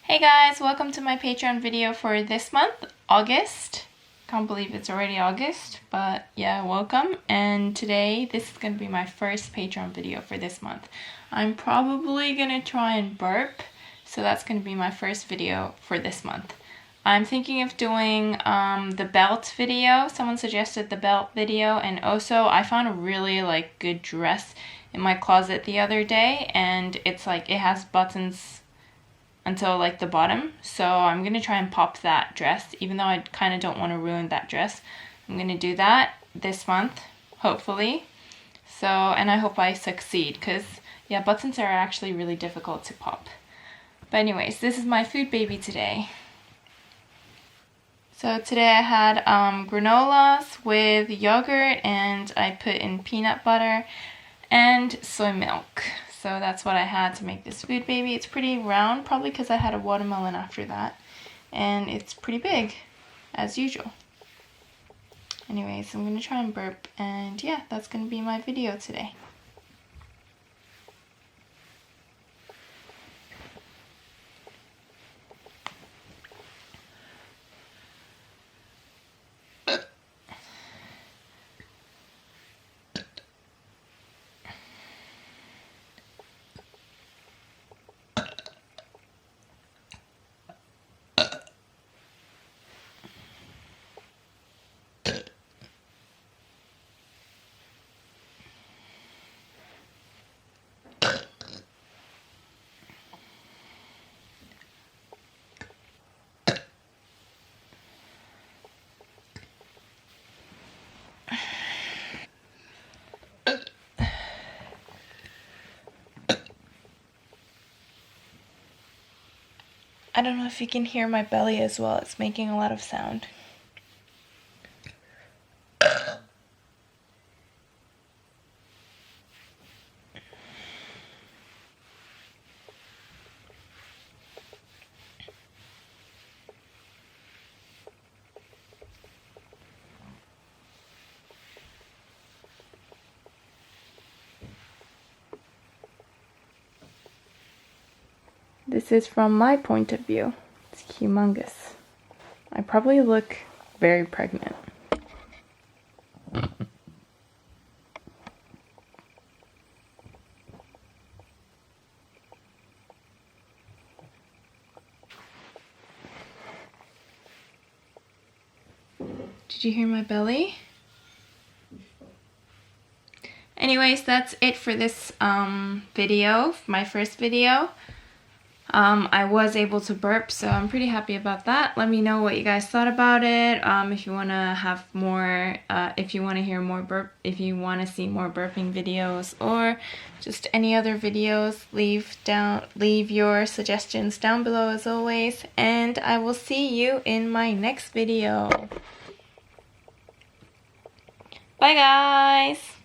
Hey guys, welcome to my Patreon video for this month, August. Can't believe it's already August, but yeah, welcome. And today, this is going to be my first Patreon video for this month. I'm probably going to try and burp, so that's going to be my first video for this month. I'm thinking of doing the belt video. Someone suggested the belt video, and also I found a really good dress in my closet the other day, and it has buttons until the bottom, so I'm gonna try and pop that dress, even though I kind of don't want to ruin that dress. I'm gonna do that this month, hopefully. So, and I hope I succeed, because yeah, buttons are actually really difficult to pop. But anyways, this is my food baby today. So today I had granolas with yogurt, and I put in peanut butter and soy milk. So that's what I had to make this food baby. It's pretty round, probably because I had a watermelon after that. And it's pretty big, as usual. Anyways, I'm going to try and burp. And yeah, that's going to be my video today. I don't know if you can hear my belly as well. It's making a lot of sound. This is from my point of view. It's humongous. I probably look very pregnant. Did you hear my belly? Anyways, that's it for this video, my first video. I was able to burp, so I'm pretty happy about that. Let me know what you guys thought about it. If you want to have more, if you want to hear more if you want to see more burping videos or just any other videos, leave your suggestions down below as always, and I will see you in my next video. Bye guys!